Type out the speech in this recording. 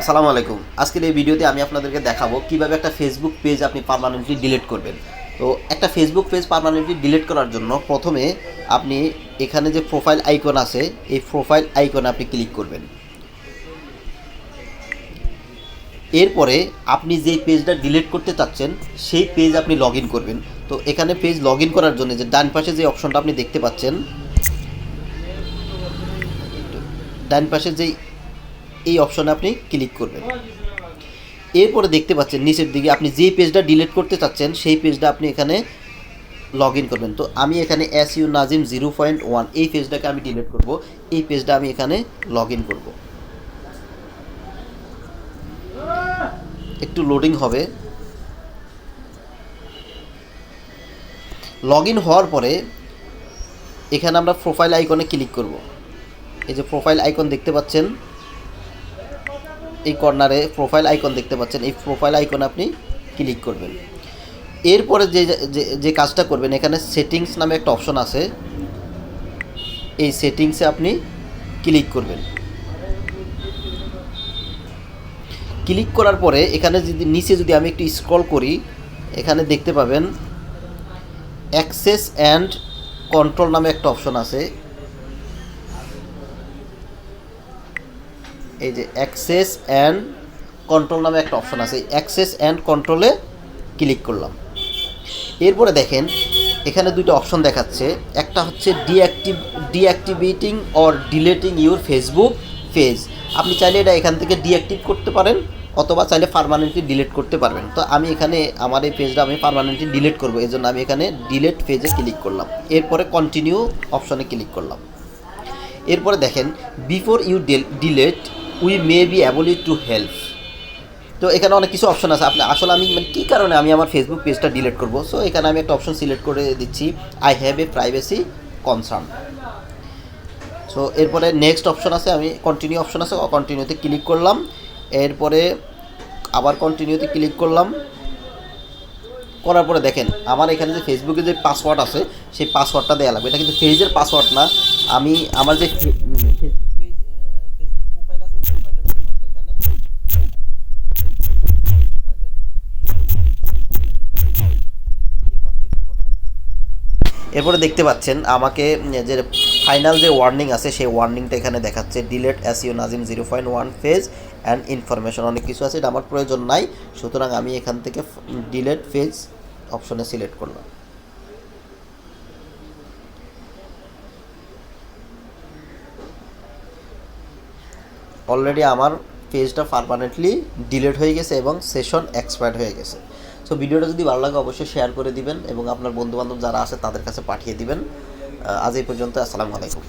আসসালামু আলাইকুম। আজকের এই ভিডিওতে আমি আপনাদেরকে দেখাবো কিভাবে একটা ফেসবুক পেজ আপনি পার্মানেন্টলি ডিলিট করবেন। তো একটা ফেসবুক পেজ পার্মানেন্টলি ডিলিট করার জন্য প্রথমে আপনি এখানে যে প্রোফাইল আইকন আছে এই প্রোফাইল আইকনে আপনি ক্লিক করবেন। এরপরে আপনি যেই পেজটা ডিলিট করতে চাচ্ছেন সেই পেজ আপনি লগ ইন করবেন। তো এখানে পেজ লগ ইন করার জন্য যে ডান পাশে যে অপশনটা আপনি দেখতে পাচ্ছেন, ডান পাশে যেই এই অপশনে আপনি ক্লিক করবেন। এরপরে দেখতে পাচ্ছেন নিচের দিকে আপনি যেই পেজটা ডিলিট করতে চাচ্ছেন সেই পেজটা আপনি এখানে লগ ইন করবেন। তো আমি এখানে SU নাজিম 0.1 এই পেজটাকে আমি ডিলিট করব। এই পেজটা আমি এখানে লগ ইন করব। একটু লোডিং হবে। লগ ইন হওয়ার পরে এখানে আমরা প্রোফাইল আইকনে ক্লিক করব। এই যে প্রোফাইল আইকন দেখতে পাচ্ছেন, এই কর্নারে প্রোফাইল আইকন দেখতে পাচ্ছেন, এই প্রোফাইল আইকনে আপনি ক্লিক করবেন। এরপরে যে যে কাজটা করবেন, এখানে সেটিংস নামে একটা অপশন আছে, এই সেটিংসে আপনি ক্লিক করবেন। ক্লিক করার পরে এখানে যদি নিচে যদি আমি একটু স্ক্রল করি, এখানে দেখতে পাবেন অ্যাক্সেস অ্যান্ড কন্ট্রোল নামে একটা অপশন আছে। এই যে অ্যাক্সেস অ্যান্ড কন্ট্রোল নামে একটা অপশন আছে, অ্যাক্সেস অ্যান্ড কন্ট্রোলে ক্লিক করলাম। এরপরে দেখেন এখানে দুটো অপশন দেখাচ্ছে, একটা হচ্ছে deactivating or deleting your Facebook page. আপনি চাইলে এটা এখান থেকে ডিঅ্যাক্টিভ করতে পারেন অথবা চাইলে পার্মানেন্টলি ডিলিট করতে পারবেন। তো আমি এখানে আমার এই পেজটা আমি পার্মানেন্টলি ডিলিট করবো, এই জন্য আমি এখানে ডিলিট পেজে ক্লিক করলাম। এরপরে কন্টিনিউ অপশনে ক্লিক করলাম। এরপরে দেখেন before you delete we may be able to help. তো এখানে অনেক কিছু অপশন আছে। আপনি আসলে আমি মানে কী কারণে আমি আমার ফেসবুক পেজটা ডিলিট করব, সো এখানে আমি একটা অপশন সিলেক্ট করে দিচ্ছি, I have a privacy concern. So এরপরে নেক্সট অপশন আছে, আমি কন্টিনিউ অপশন আছে, কন্টিনিউতে ক্লিক করলাম। এরপরে আবার কন্টিনিউতে ক্লিক করলাম। করার পরে দেখেন আমার এখানে যে ফেসবুকে যে পাসওয়ার্ড আছে সেই পাসওয়ার্ডটা দেওয়া লাগবে। এটা কিন্তু পেজের পাসওয়ার্ড না, আমি আমার যে ফেসবুক পেজ ফেসবুক প্রোফাইল আছে ওই প্রোফাইলের পাসওয়ার্ডটা এখানে এরপরে দেখতে পাচ্ছেন আমাকে যে ফাইনাল যে ওয়ার্নিং আছে সেই ওয়ার্নিংটা এখানে দেখাচ্ছে, delete SU Nazim 0.1 page and information, অনেক কিছু আছে, এটা আমার প্রয়োজন নাই। সুতরাং আমি এখান থেকে ডিলেট পেজ অপশনে সিলেক্ট করলাম। অলরেডি আমার পেজটা পারমানেন্টলি ডিলিট হয়ে গেছে এবং সেশন এক্সপায়ার্ড হয়ে গেছে। সো ভিডিওটা যদি ভালো লাগে অবশ্যই শেয়ার করে দিবেন এবং আপনার বন্ধুবান্ধব যারা আছে তাদের কাছে পাঠিয়ে দিবেন। আজ এই পর্যন্ত, আসসালামু আলাইকুম।